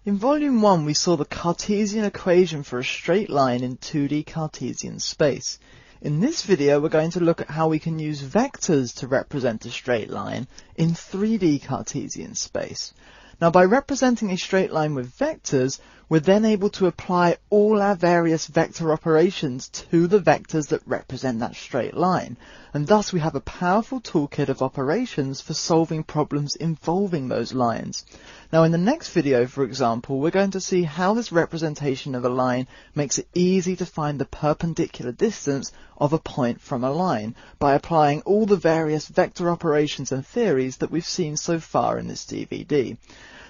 In Volume 1 we saw the Cartesian equation for a straight line in 2D Cartesian space. In this video we're going to look at how we can use vectors to represent a straight line in 3D Cartesian space. Now by representing a straight line with vectors, we're then able to apply all our various vector operations to the vectors that represent that straight line. And thus we have a powerful toolkit of operations for solving problems involving those lines. Now in the next video, for example, we're going to see how this representation of a line makes it easy to find the perpendicular distance of a point from a line by applying all the various vector operations and theories that we've seen so far in this DVD.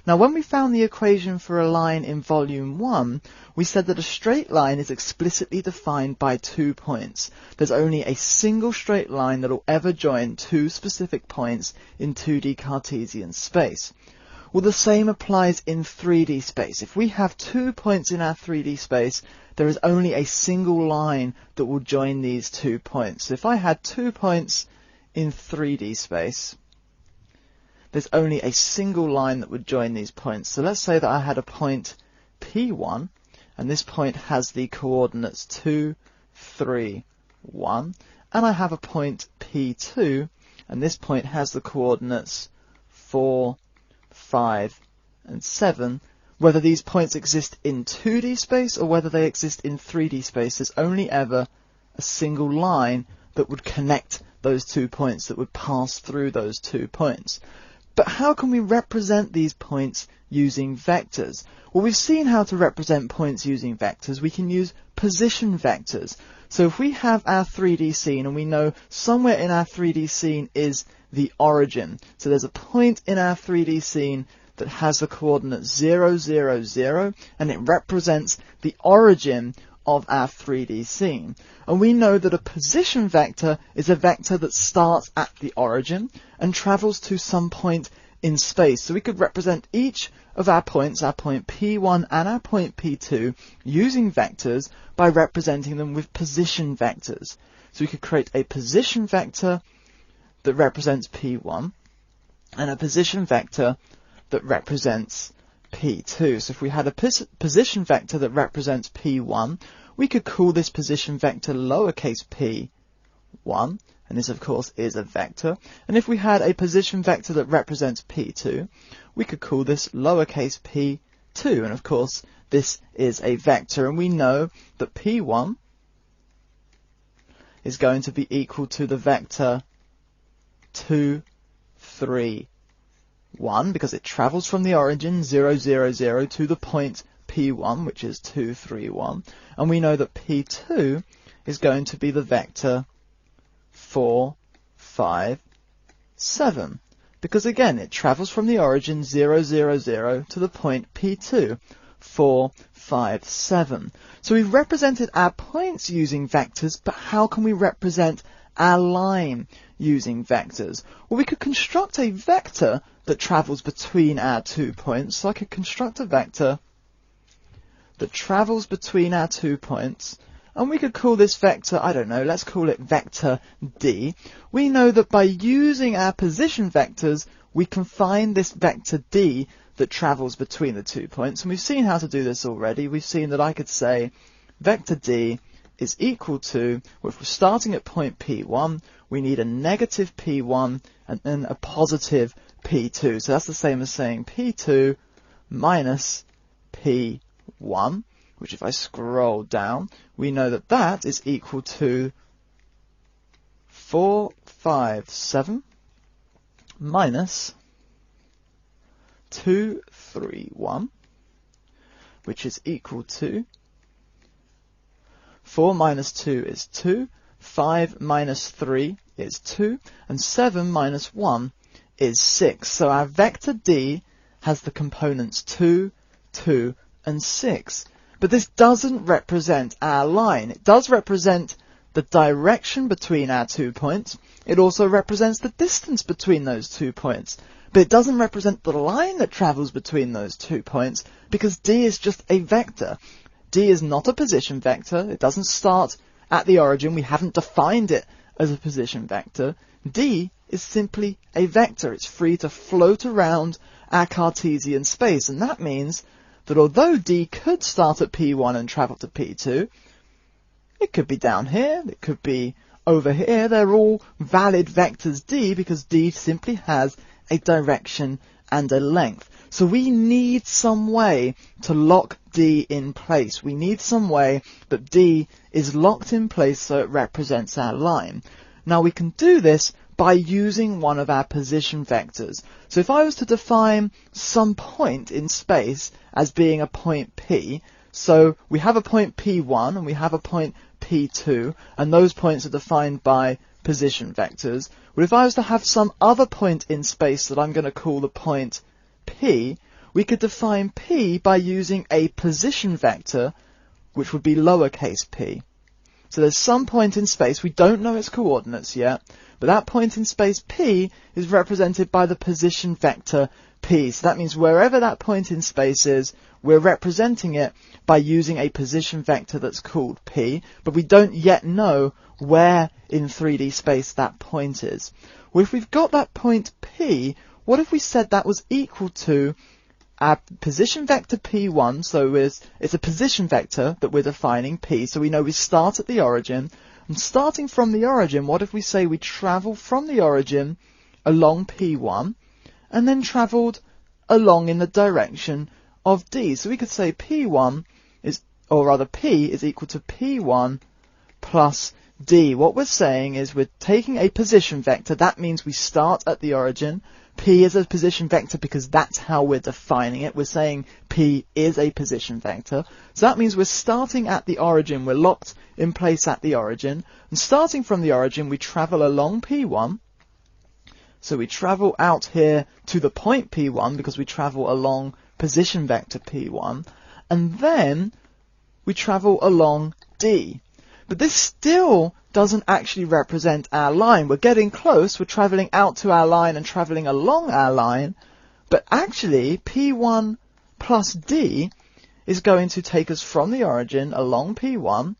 Now when we found the equation for a line in Volume 1, we said that a straight line is explicitly defined by 2 points. There's only a single straight line that will ever join two specific points in 2D Cartesian space. Well, the same applies in 3D space. If we have 2 points in our 3D space, there is only a single line that will join these 2 points. So if I had 2 points in 3D space, there's only a single line that would join these points. So let's say that I had a point P1, and this point has the coordinates 2, 3, 1, and I have a point P2, and this point has the coordinates 4, 5, and 7. Whether these points exist in 2D space or whether they exist in 3D space, there's only ever a single line that would connect those 2 points, that would pass through those 2 points. But how can we represent these points using vectors? Well, we've seen how to represent points using vectors. We can use position vectors. So if we have our 3D scene and we know somewhere in our 3D scene is the origin. So there's a point in our 3D scene that has the coordinates 0, 0, 0, and it represents the origin of our 3D scene. And we know that a position vector is a vector that starts at the origin and travels to some point in space. So we could represent each of our points, our point P1 and our point P2, using vectors by representing them with position vectors. So we could create a position vector that represents P1 and a position vector that represents P2. So if we had a position vector that represents P1, we could call this position vector lowercase p1, and this of course is a vector. And if we had a position vector that represents P2, we could call this lowercase p2, and of course this is a vector, and we know that P1 is going to be equal to the vector 2, 3, 1, because it travels from the origin 0, 0, 0 to the point P1, which is 2, 3, 1, and we know that P2 is going to be the vector 4, 5, 7, because again it travels from the origin 0, 0, 0 to the point P2, 4, 5, 7. So we've represented our points using vectors, but how can we represent our line using vectors? Well, we could construct a vector that travels between our 2 points. So I could construct a vector that travels between our 2 points, and we could call this vector, I don't know, let's call it vector D. We know that by using our position vectors, we can find this vector D that travels between the 2 points, and we've seen how to do this already. We've seen that I could say vector D is equal to, well, if we're starting at point P1, we need a negative P1 and then a positive P2. So that's the same as saying P2 minus P1, which if I scroll down, we know that that is equal to 4, 5, 7 minus 2, 3, 1, which is equal to 4 minus 2 is 2, 5 minus 3 is 2, and 7 minus 1 is 6. So our vector D has the components 2, 2, and 6. But this doesn't represent our line. It does represent the direction between our 2 points. It also represents the distance between those 2 points. But it doesn't represent the line that travels between those 2 points, because D is just a vector. D is not a position vector. It doesn't start at the origin. We haven't defined it as a position vector. D is simply a vector. It's free to float around our Cartesian space, and that means that although D could start at P1 and travel to P2, it could be down here, it could be over here. They're all valid vectors D because D simply has a direction and a length. So we need some way to lock D in place. We need some way that D is locked in place so it represents our line. Now we can do this by using one of our position vectors. So if I was to define some point in space as being a point P, so we have a point P1 and we have a point P2, and those points are defined by position vectors. Well, if I was to have some other point in space that I'm going to call the point P, we could define P by using a position vector, which would be lowercase p. So there's some point in space, we don't know its coordinates yet, but that point in space P is represented by the position vector P. So that means wherever that point in space is, we're representing it by using a position vector that's called P, but we don't yet know where in 3D space that point is. Well, if we've got that point P, what if we said that was equal to our position vector P1, so it's a position vector that we're defining, P, so we know we start at the origin, and starting from the origin, what if we say we travel from the origin along P1, and then travelled along in the direction of D. So we could say P1 is, or rather P is equal to P1 plus D. What we're saying is we're taking a position vector, that means we start at the origin. P is a position vector because that's how we're defining it. We're saying P is a position vector. So that means we're starting at the origin, we're locked in place at the origin. And starting from the origin, we travel along P1. So we travel out here to the point P1 because we travel along position vector P1. And then we travel along D. But this still doesn't actually represent our line. We're getting close, we're travelling out to our line and travelling along our line, but actually P1 plus D is going to take us from the origin along P1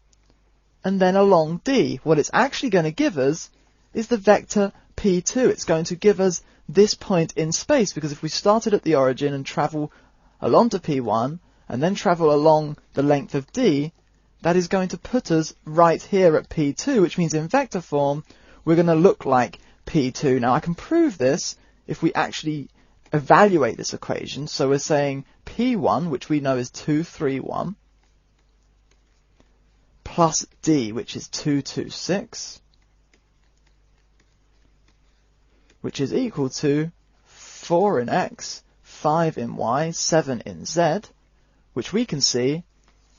and then along D. What it's actually going to give us is the vector P2. It's going to give us this point in space, because if we started at the origin and travel along to P1 and then travel along the length of D, that is going to put us right here at P2, which means in vector form we're going to look like P2. Now I can prove this if we actually evaluate this equation. So we're saying P1, which we know is 2, 3, 1, plus D, which is 2, 2, 6, which is equal to 4 in X, 5 in Y, 7 in Z, which we can see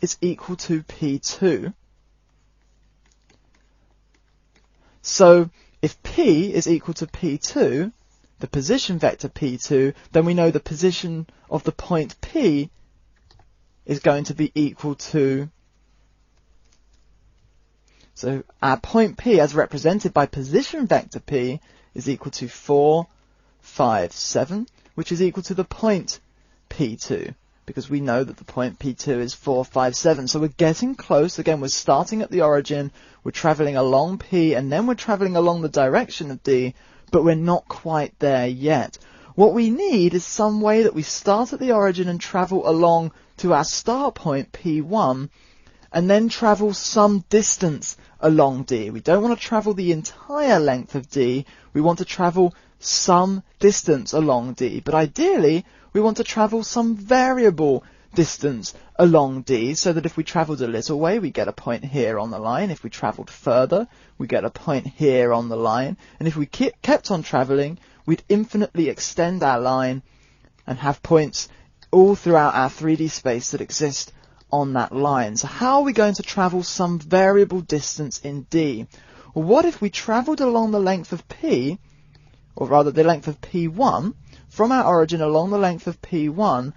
is equal to P2. So if P is equal to P2, the position vector P2, then we know the position of the point P is going to be equal to, so our point P as represented by position vector P is equal to 4, 5, 7, which is equal to the point P2. Because we know that the point P2 is 4, 5, 7. So we're getting close. Again, we're starting at the origin, we're travelling along P, and then we're travelling along the direction of D, but we're not quite there yet. What we need is some way that we start at the origin and travel along to our start point P1, and then travel some distance along D. We don't want to travel the entire length of D, we want to travel some distance along D, but ideally we want to travel some variable distance along D, so that if we travelled a little way, we get a point here on the line. If we travelled further, we get a point here on the line. And if we kept on travelling, we'd infinitely extend our line and have points all throughout our 3D space that exist on that line. So how are we going to travel some variable distance in D? Well, what if we travelled along the length of P, or rather the length of P1, from our origin along the length of P1,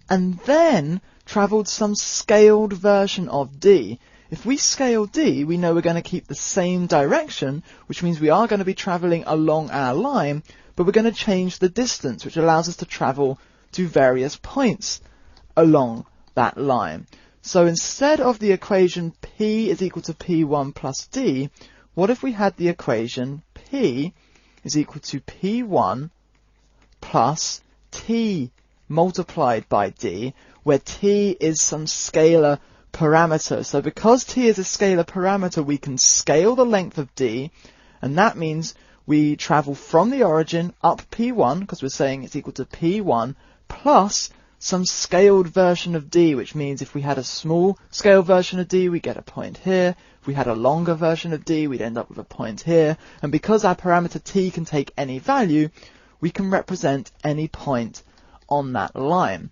and then travelled some scaled version of D. If we scale D, we know we're going to keep the same direction, which means we are going to be travelling along our line, but we're going to change the distance, which allows us to travel to various points along that line. So instead of the equation P is equal to P1 plus D, what if we had the equation P is equal to P1 plus T multiplied by d, where t is some scalar parameter. So because t is a scalar parameter, we can scale the length of d, and that means we travel from the origin up p1, because we're saying it's equal to p1, plus some scaled version of d, which means if we had a small scale version of d, we get a point here. If we had a longer version of d, we'd end up with a point here. And because our parameter t can take any value, we can represent any point on that line.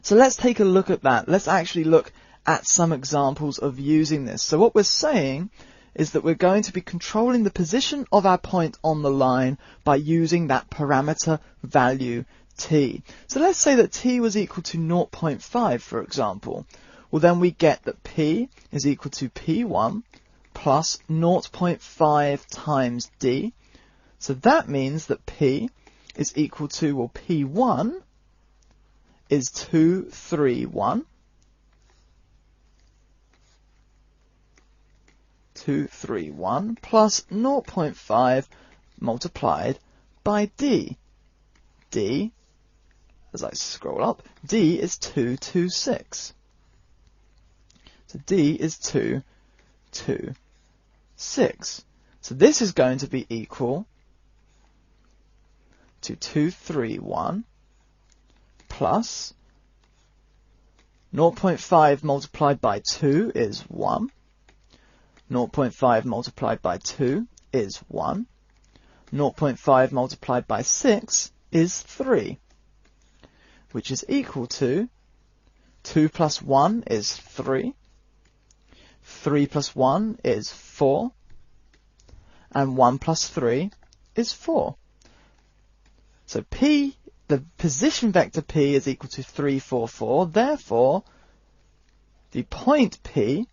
So let's take a look at that. Let's actually look at some examples of using this. So what we're saying is that we're going to be controlling the position of our point on the line by using that parameter value t. So let's say that t was equal to 0.5, for example. Well, then we get that p is equal to p1 plus 0.5 times d. So that means that p is equal to, well, p1 is 231. 231 plus 0.5 multiplied by d. d, as I scroll up, d is 226. So d is 226. So this is going to be equal to 231 plus 0.5 multiplied by 2 is 1. 0.5 multiplied by 2 is 1. 0.5 multiplied by 6 is 3, which is equal to 2 plus 1 is 3. 3 plus 1 is 4. And 1 plus 3 is 4. So p, the position vector p, is equal to 3, 4, 4. Therefore, the point p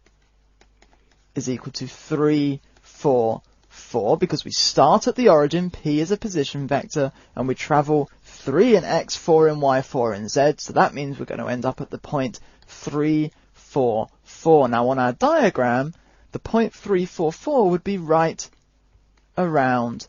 is equal to 3, 4, 4, because we start at the origin, p is a position vector, and we travel 3 in x, 4 in y, 4 in z, so that means we're going to end up at the point 3, 4, 4. Now on our diagram, the point 3, 4, 4 would be right around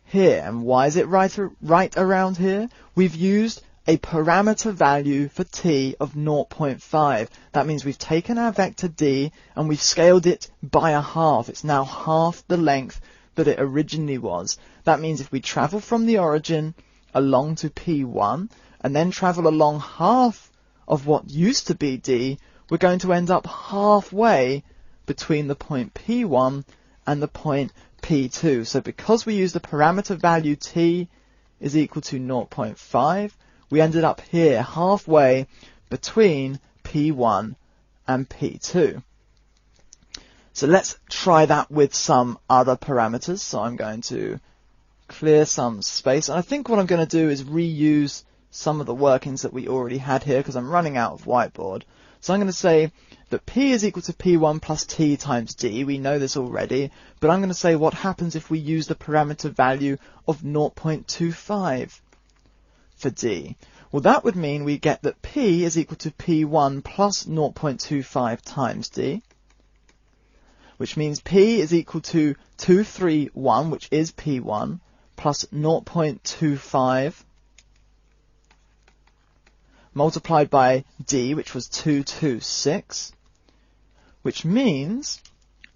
here. And why is it right around here? We've used a parameter value for t of 0.5. That means we've taken our vector d and we've scaled it by a half. It's now half the length that it originally was. That means if we travel from the origin along to p1 and then travel along half of what used to be d, we're going to end up halfway between the point p1 and the point p2. So because we used the parameter value t is equal to 0.5, we ended up here halfway between p1 and p2. So let's try that with some other parameters. So I'm going to clear some space. And I think what I'm going to do is reuse some of the workings that we already had here because I'm running out of whiteboard. So I'm going to say that p is equal to p1 plus t times d. We know this already, but I'm going to say what happens if we use the parameter value of 0.25 for d. Well, that would mean we get that p is equal to p1 plus 0.25 times d, which means p is equal to 231, which is p1, plus 0.25 multiplied by d, which was 226, which means,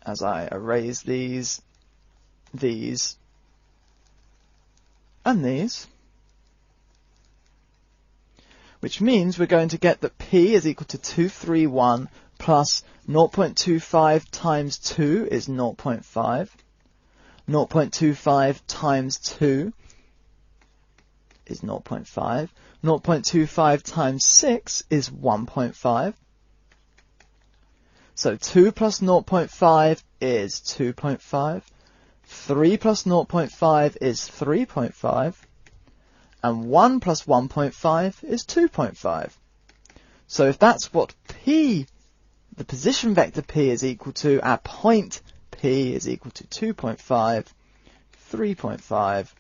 as I erase these, and these, which means we're going to get that p is equal to 231 plus 0.25 times 2 is 0.5. 0.25 times 2 is 0.5. 0.25 times 6 is 1.5. So 2 plus 0.5 is 2.5. 3 plus 0.5 is 3.5. And 1 plus 1.5 is 2.5. So if that's what p, the position vector p, is equal to, our point p is equal to 2.5, 3.5,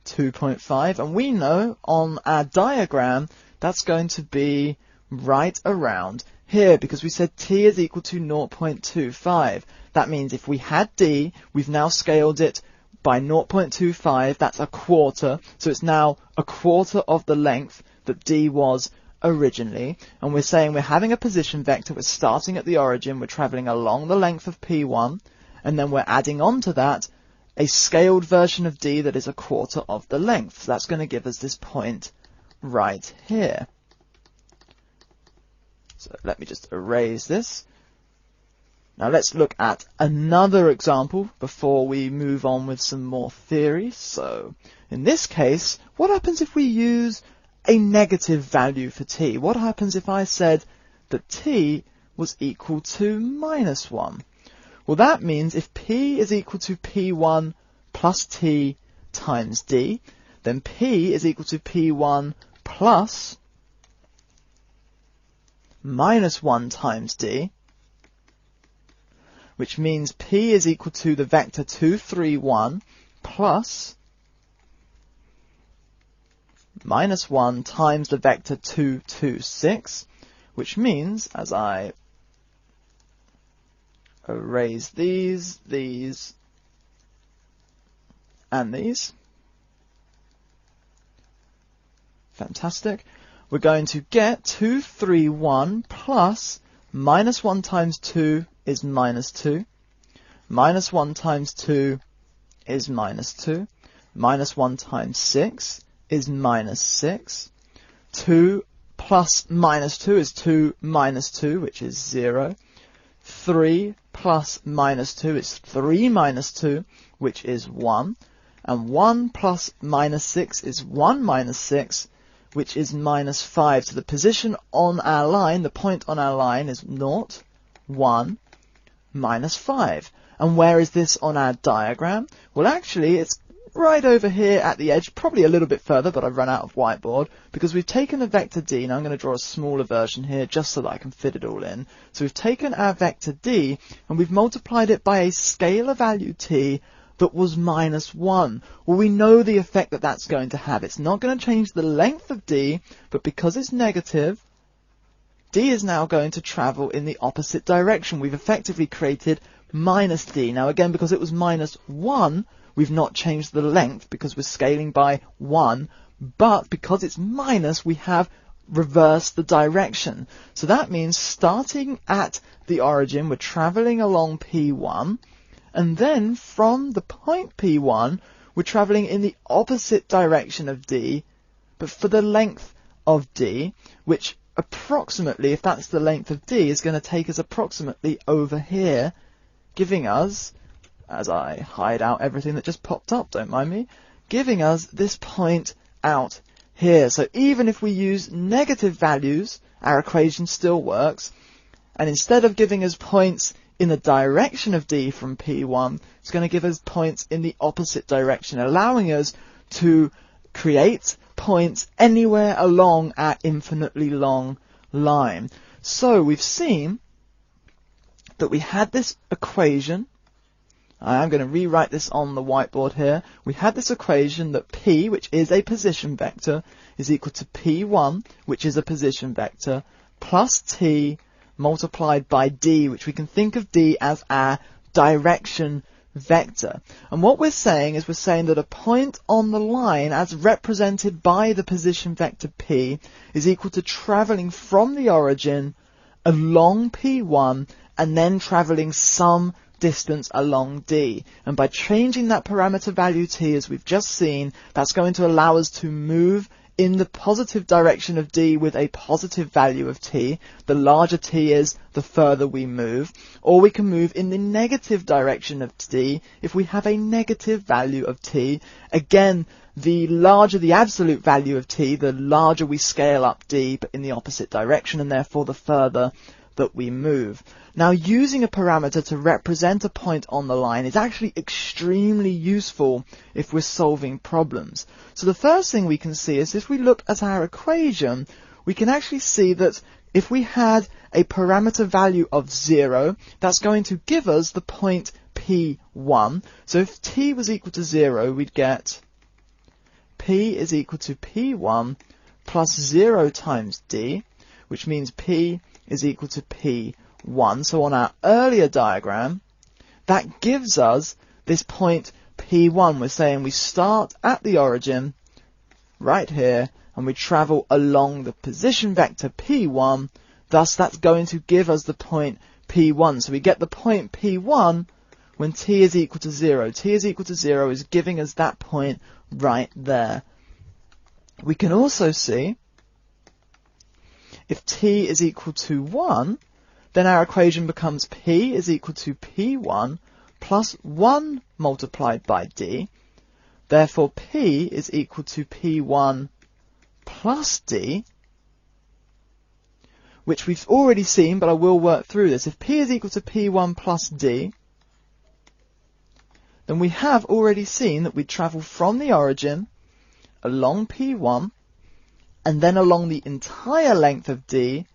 2.5, and we know on our diagram that's going to be right around here because we said t is equal to 0.25. That means if we had d, we've now scaled it by 0.25, that's a quarter, so it's now a quarter of the length that D was originally, and we're saying we're having a position vector, we're starting at the origin, we're travelling along the length of P1, and then we're adding on to that a scaled version of D that is a quarter of the length. So that's going to give us this point right here. So let me just erase this. Now let's look at another example before we move on with some more theory. So in this case, what happens if we use a negative value for t? What happens if I said that t was equal to -1? Well, that means if p is equal to p1 plus t times d, then p is equal to p1 plus -1 times d, which means p is equal to the vector 2, 3, 1 plus -1 times the vector 2, 2, 6, which means, as I erase these, and these, fantastic, we're going to get 2, 3, 1 plus -1 times 2 is -2, -1 times 2 is -2, -1 times 6 is -6, 2 plus -2 is 2 minus 2, which is 0, 3 plus -2 is 3 minus 2, which is 1, and 1 plus -6 is 1 minus 6, which is -5. So the position on our line, the point on our line is 0, 1, -5. And where is this on our diagram? Well, actually, it's right over here at the edge, probably a little bit further, but I've run out of whiteboard, because we've taken a vector d. Now I'm going to draw a smaller version here just so that I can fit it all in. So we've taken our vector d and we've multiplied it by a scalar value t that was -1. Well, we know the effect that that's going to have. It's not going to change the length of d, but because it's negative, d is now going to travel in the opposite direction. We've effectively created minus d. Now again, because it was -1, we've not changed the length because we're scaling by 1, but because it's minus, we have reversed the direction. So that means starting at the origin, we're traveling along P1, and then from the point P1, we're traveling in the opposite direction of D, but for the length of D, which approximately, if that's the length of D, is going to take us approximately over here, giving us, as I hide out everything that just popped up, don't mind me, giving us this point out here. So even if we use negative values, our equation still works, and instead of giving us points in the direction of D from P1, it's going to give us points in the opposite direction, allowing us to create points anywhere along our infinitely long line. So we've seen that we had this equation. I'm going to rewrite this on the whiteboard here. We had this equation that P, which is a position vector, is equal to P1, which is a position vector, plus T multiplied by D, which we can think of D as our direction vector. And what we're saying is that a point on the line, as represented by the position vector P, is equal to travelling from the origin along P1 and then travelling some distance along D. And by changing that parameter value t, as we've just seen, that's going to allow us to move in the positive direction of D with a positive value of t. The larger t is, the further we move. Or we can move in the negative direction of D if we have a negative value of t. Again, the larger the absolute value of t, the larger we scale up D, but in the opposite direction, and therefore the further that we move. Now, using a parameter to represent a point on the line is actually extremely useful if we're solving problems. So the first thing we can see is if we look at our equation, we can actually see that if we had a parameter value of 0, that's going to give us the point P1. So if t was equal to 0, we'd get P is equal to P1 plus 0 times D, which means P is equal to P1. So on our earlier diagram, that gives us this point P1. We're saying we start at the origin right here and we travel along the position vector P1, thus that's going to give us the point P1. So we get the point P1 when t is equal to 0. T is equal to 0 is giving us that point right there. We can also see if t is equal to 1, then our equation becomes p is equal to p1 plus 1 multiplied by d. Therefore, p is equal to p1 plus d, which we've already seen, but I will work through this. If p is equal to p1 plus d, then we have already seen that we travel from the origin along P1 and then along the entire length of D.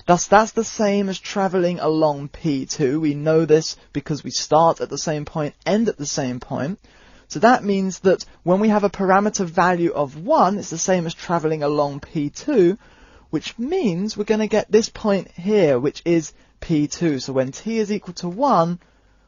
Thus, that's the same as travelling along P2. We know this because we start at the same point, end at the same point. So that means that when we have a parameter value of 1, it's the same as travelling along P2, which means we're going to get this point here, which is P2. So when t is equal to 1,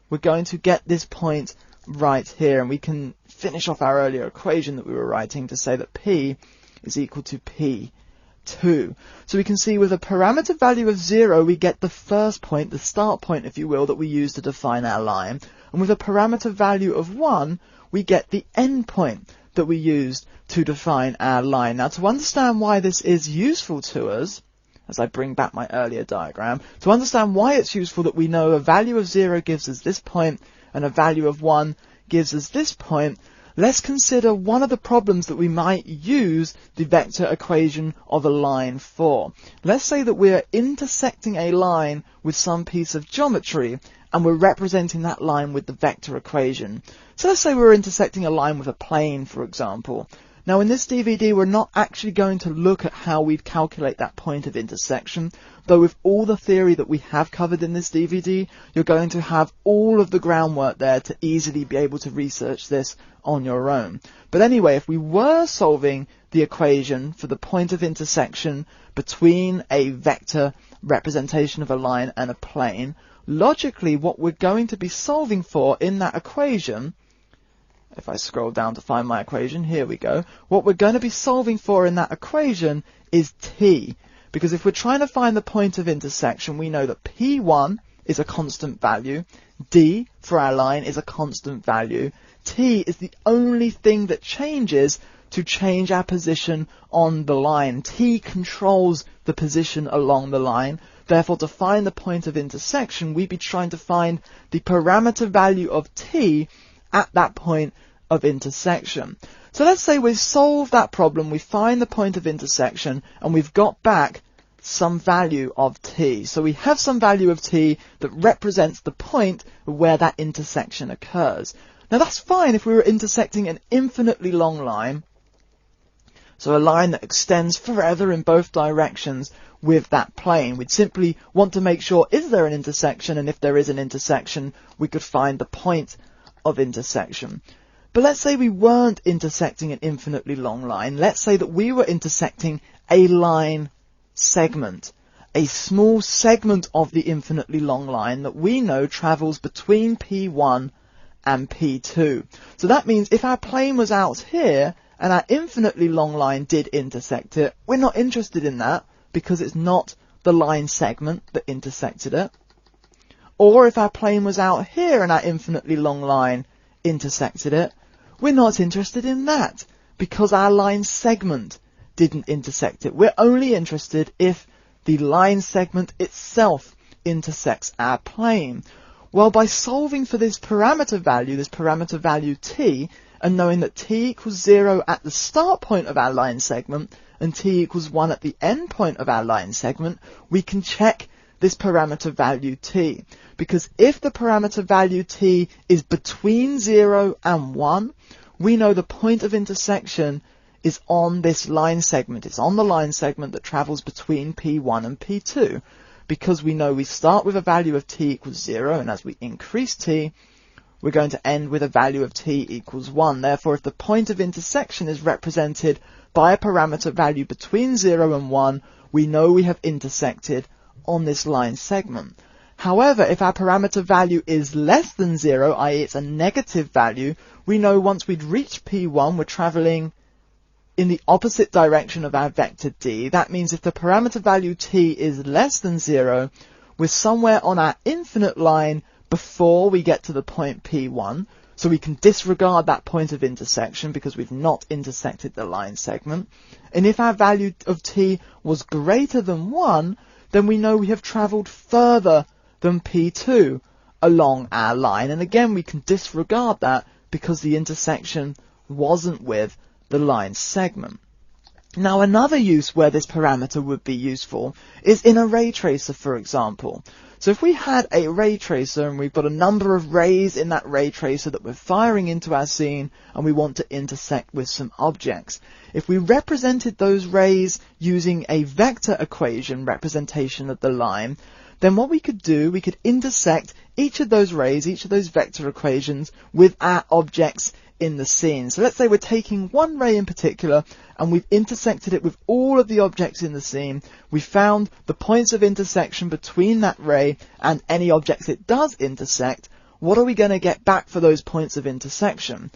we're going to get this point right here, and we can finish off our earlier equation that we were writing to say that p is equal to p2. So we can see with a parameter value of 0 we get the first point, the start point if you will, that we use to define our line, and with a parameter value of 1 we get the end point that we used to define our line. Now, to understand why this is useful to us, as I bring back my earlier diagram, to understand why it's useful that we know a value of 0 gives us this point and a value of 1 gives us this point, let's consider one of the problems that we might use the vector equation of a line for. Let's say that we're intersecting a line with some piece of geometry and we're representing that line with the vector equation. So let's say we're intersecting a line with a plane, for example. Now in this DVD we're not actually going to look at how we'd calculate that point of intersection, though with all the theory that we have covered in this DVD, you're going to have all of the groundwork there to easily be able to research this on your own. But anyway, if we were solving the equation for the point of intersection between a vector representation of a line and a plane, logically what we're going to be solving for in that equation, if I scroll down to find my equation, here we go. What we're going to be solving for in that equation is t. Because if we're trying to find the point of intersection, we know that P1 is a constant value, D for our line is a constant value, t is the only thing that changes to change our position on the line. T controls the position along the line. Therefore, to find the point of intersection, we'd be trying to find the parameter value of t at that point of intersection. So let's say we've solved that problem, we find the point of intersection, and we've got back some value of t. So we have some value of t that represents the point where that intersection occurs. Now that's fine if we were intersecting an infinitely long line, so a line that extends forever in both directions with that plane. We'd simply want to make sure, is there an intersection, and if there is an intersection, we could find the point of intersection. But let's say we weren't intersecting an infinitely long line. Let's say that we were intersecting a line segment, a small segment of the infinitely long line that we know travels between P1 and P2. So that means if our plane was out here and our infinitely long line did intersect it, we're not interested in that because it's not the line segment that intersected it. Or if our plane was out here and our infinitely long line intersected it, we're not interested in that because our line segment didn't intersect it. We're only interested if the line segment itself intersects our plane. Well, by solving for this parameter value t, and knowing that t equals 0 at the start point of our line segment and t equals 1 at the end point of our line segment, we can check this parameter value t. Because if the parameter value t is between 0 and 1, we know the point of intersection is on this line segment. It's on the line segment that travels between P1 and P2. Because we know we start with a value of t equals 0, and as we increase t, we're going to end with a value of t equals 1. Therefore, if the point of intersection is represented by a parameter value between 0 and 1, we know we have intersected on this line segment. However, if our parameter value is less than 0, i.e. it's a negative value, we know once we'd reached P1, we're travelling in the opposite direction of our vector d. That means if the parameter value t is less than 0, we're somewhere on our infinite line before we get to the point P1, so we can disregard that point of intersection because we've not intersected the line segment. And if our value of t was greater than 1, then we know we have travelled further than P2 along our line. And again, we can disregard that because the intersection wasn't with the line segment. Now, another use where this parameter would be useful is in a ray tracer, for example. So if we had a ray tracer and we've got a number of rays in that ray tracer that we're firing into our scene and we want to intersect with some objects, if we represented those rays using a vector equation representation of the line, then what we could do, we could intersect each of those rays, each of those vector equations with our objects in the scene. So let's say we're taking one ray in particular and we've intersected it with all of the objects in the scene. We found the points of intersection between that ray and any objects it does intersect. What are we going to get back for those points of intersection?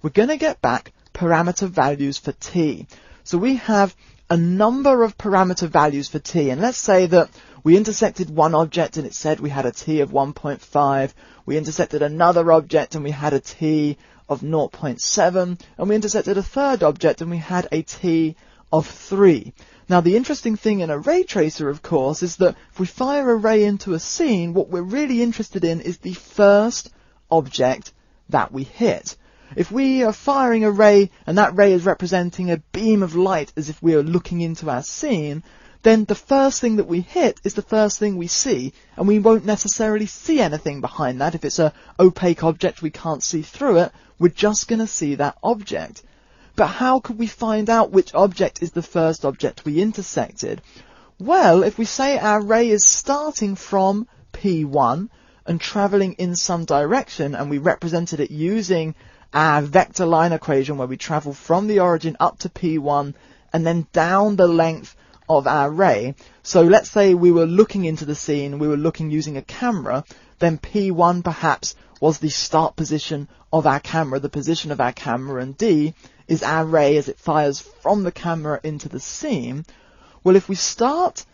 We're going to get back parameter values for t. So we have a number of parameter values for t, and let's say that we intersected one object and it said we had a t of 1.5. We intersected another object and we had a t of 0.7, and we intersected a third object and we had a t of 3. Now, the interesting thing in a ray tracer, of course, is that if we fire a ray into a scene, what we're really interested in is the first object that we hit. If we are firing a ray and that ray is representing a beam of light as if we are looking into our scene, then the first thing that we hit is the first thing we see, and we won't necessarily see anything behind that. If it's an opaque object, we can't see through it. We're just going to see that object. But how could we find out which object is the first object we intersected? Well, if we say our ray is starting from P1 and travelling in some direction, and we represented it using our vector line equation where we travel from the origin up to P1 and then down the length of our ray. So let's say we were looking into the scene, we were looking using a camera, then P1 perhaps was the start position of our camera, the position of our camera, and D is our ray as it fires from the camera into the scene. Well, if we start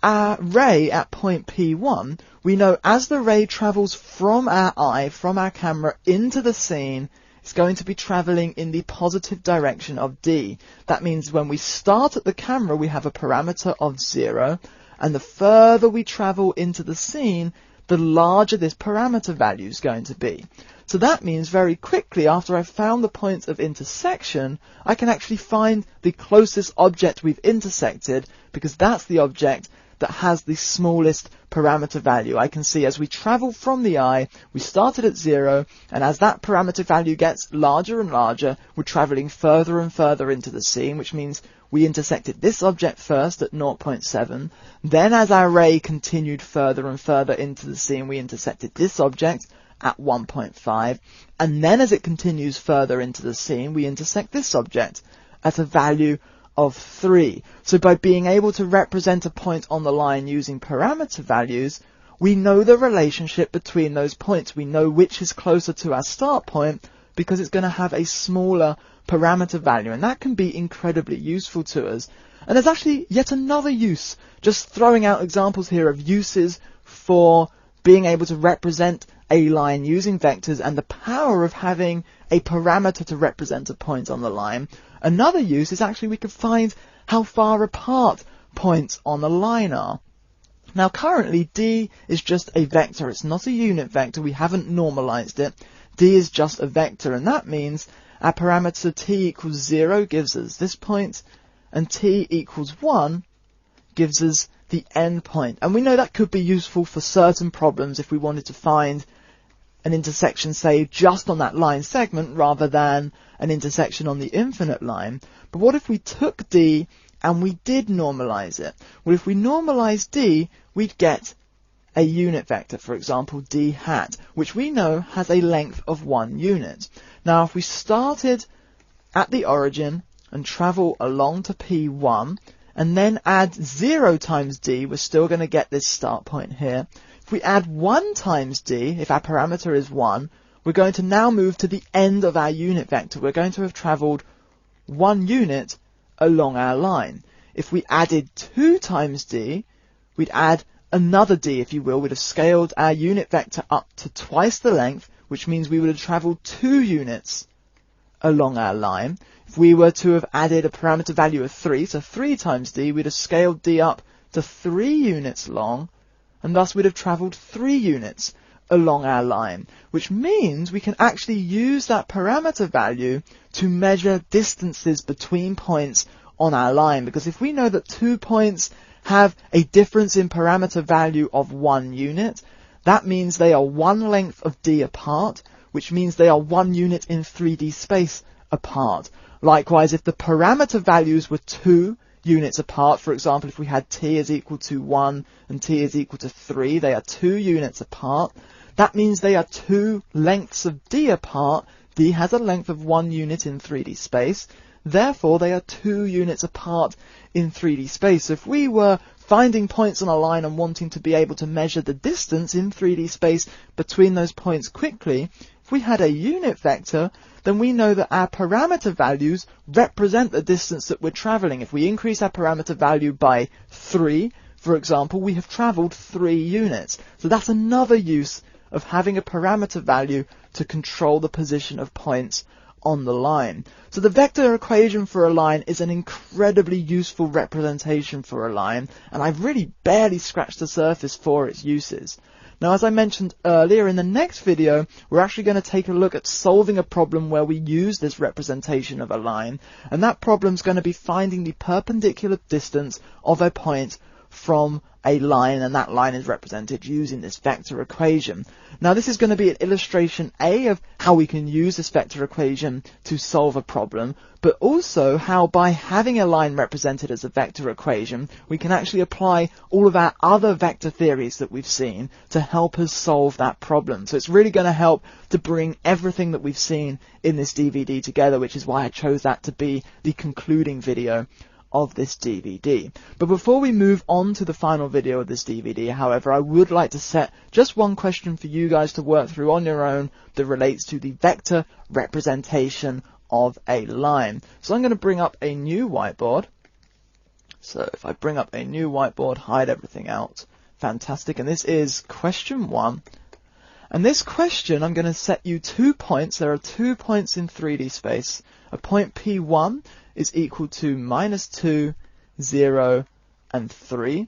our ray at point P1, we know as the ray travels from our eye, from our camera into the scene, it's going to be travelling in the positive direction of D. That means when we start at the camera, we have a parameter of 0, and the further we travel into the scene, the larger this parameter value is going to be. So that means very quickly, after I've found the points of intersection, I can actually find the closest object we've intersected, because that's the object that has the smallest parameter value. I can see as we travel from the eye, we started at 0, and as that parameter value gets larger and larger, we're traveling further and further into the scene, which means we intersected this object first at 0.7. Then as our ray continued further and further into the scene, we intersected this object at 1.5. And then as it continues further into the scene, we intersect this object at a value of 3. So by being able to represent a point on the line using parameter values, we know the relationship between those points. We know which is closer to our start point because it's going to have a smaller parameter value, and that can be incredibly useful to us. And there's actually yet another use, just throwing out examples here of uses for being able to represent a line using vectors and the power of having a parameter to represent a point on the line. Another use is actually we could find how far apart points on the line are. Now currently D is just a vector, it's not a unit vector, we haven't normalized it. D is just a vector, and that means our parameter t equals 0 gives us this point, and t equals 1 gives us the end point. And we know that could be useful for certain problems if we wanted to find an intersection, say, just on that line segment rather than an intersection on the infinite line. But what if we took D and we did normalize it? Well, if we normalize D, we'd get a unit vector, for example, D hat, which we know has a length of 1 unit. Now, if we started at the origin and travel along to P1 and then add 0 times D, we're still going to get this start point here. If we add 1 times D, if our parameter is 1, we're going to now move to the end of our unit vector. We're going to have travelled 1 unit along our line. If we added 2 times d, we'd add another d, if you will. We'd have scaled our unit vector up to twice the length, which means we would have travelled 2 units along our line. If we were to have added a parameter value of 3, so 3 times d, we'd have scaled d up to 3 units long, and thus we'd have travelled 3 units along our line, which means we can actually use that parameter value to measure distances between points on our line, because if we know that 2 points have a difference in parameter value of 1 unit, that means they are 1 length of d apart, which means they are 1 unit in 3D space apart. Likewise, if the parameter values were 2 units apart, for example, if we had t is equal to 1 and t is equal to 3, they are 2 units apart. That means they are 2 lengths of d apart. D has a length of 1 unit in 3D space. Therefore, they are 2 units apart in 3D space. So if we were finding points on a line and wanting to be able to measure the distance in 3D space between those points quickly, if we had a unit vector, then we know that our parameter values represent the distance that we're travelling. If we increase our parameter value by 3, for example, we have travelled 3 units. So that's another use of having a parameter value to control the position of points on the line. So the vector equation for a line is an incredibly useful representation for a line, and I've really barely scratched the surface for its uses. Now, as I mentioned earlier, in the next video, we're actually going to take a look at solving a problem where we use this representation of a line, and that problem's going to be finding the perpendicular distance of a point from a line, and that line is represented using this vector equation. Now, this is going to be an illustration A of how we can use this vector equation to solve a problem, but also how by having a line represented as a vector equation, we can actually apply all of our other vector theories that we've seen to help us solve that problem. So it's really going to help to bring everything that we've seen in this DVD together, which is why I chose that to be the concluding video of this DVD. But before we move on to the final video of this DVD, however, I would like to set just one question for you guys to work through on your own that relates to the vector representation of a line. So I'm going to bring up a new whiteboard. So if I bring up a new whiteboard, hide everything out. Fantastic. And this is question 1. And this question, I'm going to set you 2 points. There are 2 points in 3D space. A point P1 is equal to -2, 0, and 3.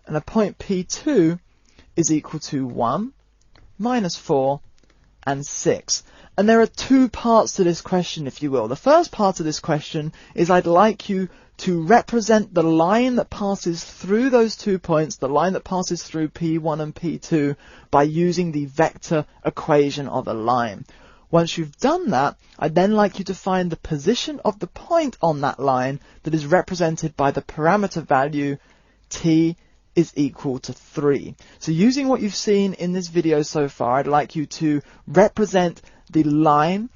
And a point P2 is equal to 1, -4, and 6. And there are 2 parts to this question, if you will. The first part of this question is I'd like you to represent the line that passes through those 2 points, the line that passes through P1 and P2, by using the vector equation of a line. Once you've done that, I'd then like you to find the position of the point on that line that is represented by the parameter value t is equal to 3. So using what you've seen in this video so far, I'd like you to represent the line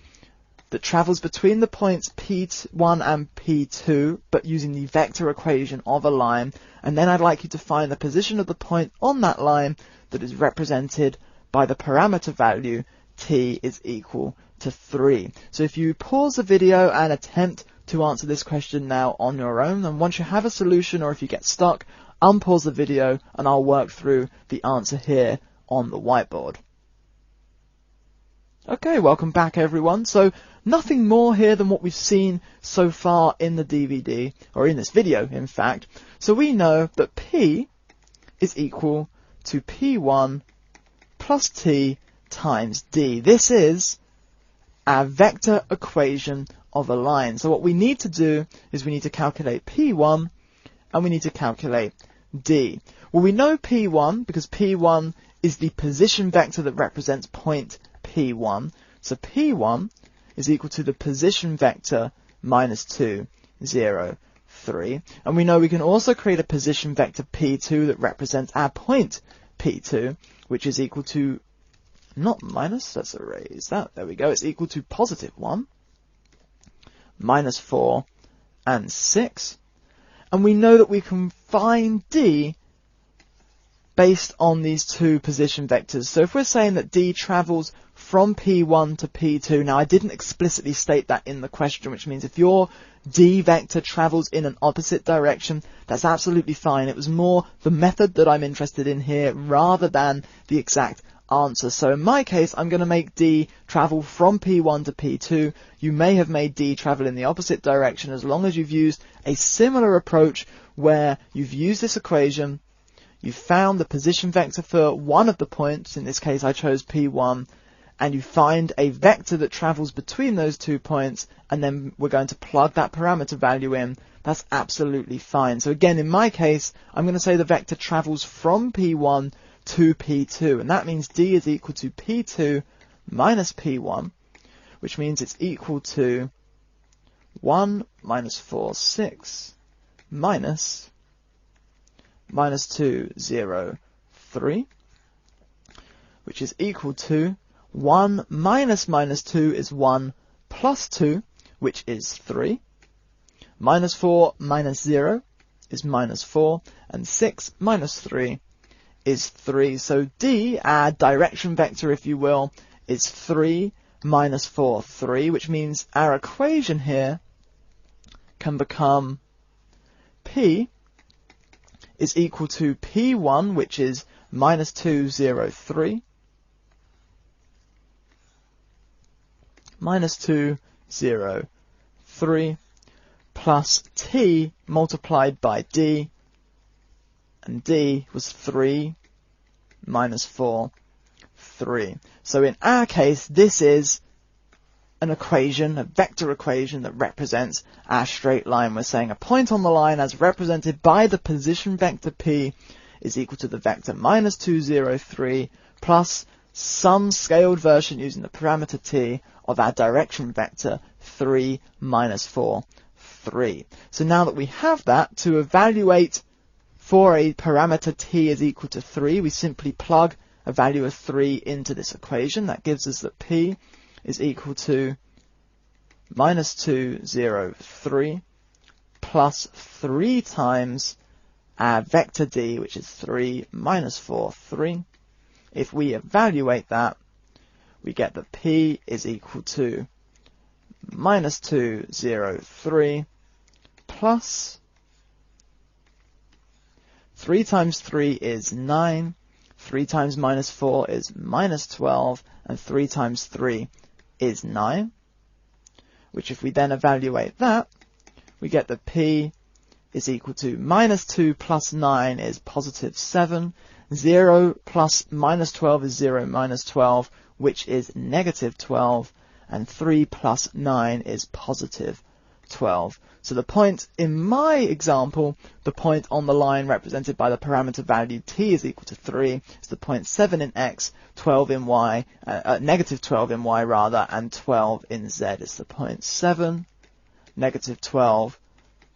that travels between the points P1 and P2, but using the vector equation of a line, and then I'd like you to find the position of the point on that line that is represented by the parameter value t is equal to 3. So if you pause the video and attempt to answer this question now on your own, and once you have a solution or if you get stuck, unpause the video and I'll work through the answer here on the whiteboard. Okay, welcome back everyone. So nothing more here than what we've seen so far in the DVD, or in this video in fact. So we know that P is equal to P1 plus T times D. This is our vector equation of a line. So what we need to do is we need to calculate P1 and we need to calculate D. Well, we know P1 because P1 is the position vector that represents point P1. So P1 is equal to the position vector -2, 0, 3. And we know we can also create a position vector P2 that represents our point P2, which is equal to, not minus, let's erase that, there we go, it's equal to +1, -4, and 6. And we know that we can find D based on these two position vectors. So if we're saying that D travels from P1 to P2, now I didn't explicitly state that in the question, which means if your D vector travels in an opposite direction, that's absolutely fine. It was more the method that I'm interested in here rather than the exact answer. So in my case, I'm going to make D travel from P1 to P2. You may have made D travel in the opposite direction as long as you've used a similar approach where you've used this equation, you found the position vector for one of the points, in this case I chose P1, and you find a vector that travels between those 2 points, and then we're going to plug that parameter value in. That's absolutely fine. So again, in my case, I'm going to say the vector travels from P1 to P2, and that means D is equal to P2 minus P1, which means it's equal to 1 minus 4, 6, minus 2, 0, 3, which is equal to 1 minus 2 is 1 plus 2, which is 3. Minus 4 minus 0 is minus 4, and 6 minus 3 is 3. So D, our direction vector, if you will, is 3 minus 4, 3, which means our equation here can become P is equal to P1, which is minus 2, 0, 3, minus 2, 0, 3, plus T multiplied by D, and D was 3 minus 4, 3. So in our case, this is an equation, a vector equation that represents our straight line. We're saying a point on the line as represented by the position vector P is equal to the vector minus 2, 0, 3 plus some scaled version using the parameter T of our direction vector 3 minus 4, 3. So now that we have that, to evaluate for a parameter T is equal to 3, we simply plug a value of 3 into this equation. That gives us that P is equal to minus 2, 0, 3 plus 3 times our vector D, which is 3 minus 4, 3. If we evaluate that, we get that P is equal to minus 2, 0, 3 plus 3 times 3 is 9, 3 times minus 4 is minus 12, and 3 times 3 is 9, which if we then evaluate that, we get that P is equal to minus 2 plus 9 is positive 7, 0 plus minus 12 is 0 minus 12, which is negative 12, and 3 plus 9 is positive 12. So the point in my example, the point on the line represented by the parameter value T is equal to 3, is the point 7 in X, 12 in Y, negative 12 in Y rather, and 12 in Z is the point 7, negative 12,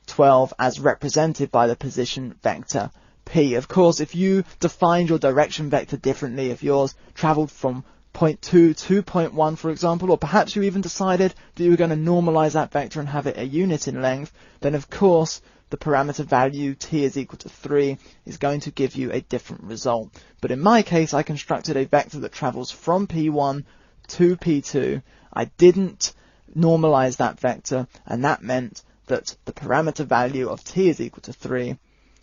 12 as represented by the position vector P. Of course, if you defined your direction vector differently, if yours traveled from point 2 to point 1, for example, or perhaps you even decided that you were going to normalize that vector and have it a unit in length, then of course the parameter value T is equal to 3 is going to give you a different result. But in my case, I constructed a vector that travels from P1 to P2. I didn't normalize that vector, and that meant that the parameter value of T is equal to 3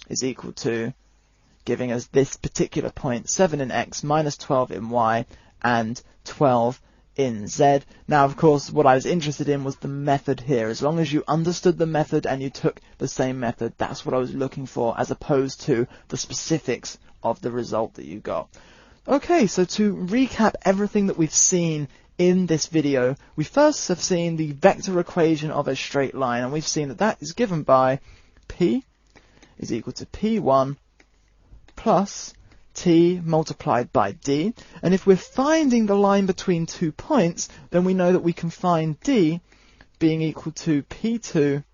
is equal to giving us this particular point, 7 in X minus 12 in Y, and 12 in Z. Now, of course, what I was interested in was the method here. As long as you understood the method and you took the same method, that's what I was looking for, as opposed to the specifics of the result that you got. Okay, so to recap everything that we've seen in this video, we first have seen the vector equation of a straight line, and we've seen that that is given by P is equal to P1 plus T multiplied by D, and if we're finding the line between 2 points, then we know that we can find D being equal to P2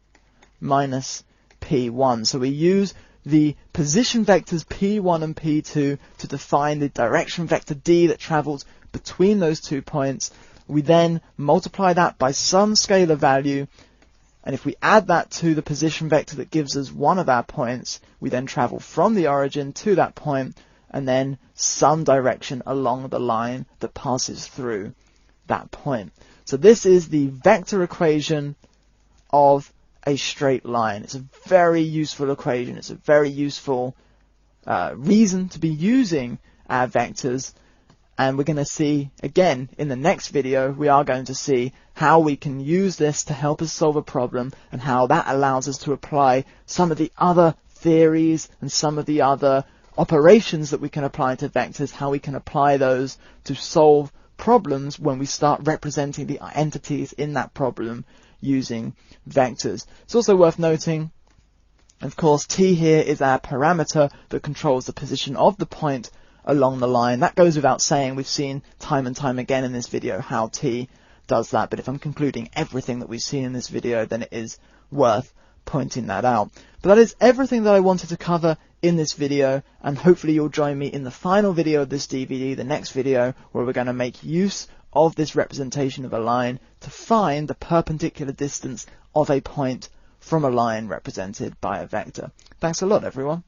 minus P1. So we use the position vectors P1 and P2 to define the direction vector D that travels between those 2 points. We then multiply that by some scalar value, and if we add that to the position vector that gives us one of our points, we then travel from the origin to that point, and then some direction along the line that passes through that point. So this is the vector equation of a straight line. It's a very useful equation. It's a very useful reason to be using our vectors, and we're going to see again in the next video, we are going to see how we can use this to help us solve a problem, and how that allows us to apply some of the other theories and some of the other operations that we can apply to vectors, how we can apply those to solve problems when we start representing the entities in that problem using vectors. It's also worth noting, of course, t here is our parameter that controls the position of the point along the line. That goes without saying. We've seen time and time again in this video how t does that, but if I'm concluding everything that we've seen in this video, then it is worth pointing that out. But that is everything that I wanted to cover in this video, and hopefully you'll join me in the final video of this DVD, the next video, where we're going to make use of this representation of a line to find the perpendicular distance of a point from a line represented by a vector. Thanks a lot, everyone.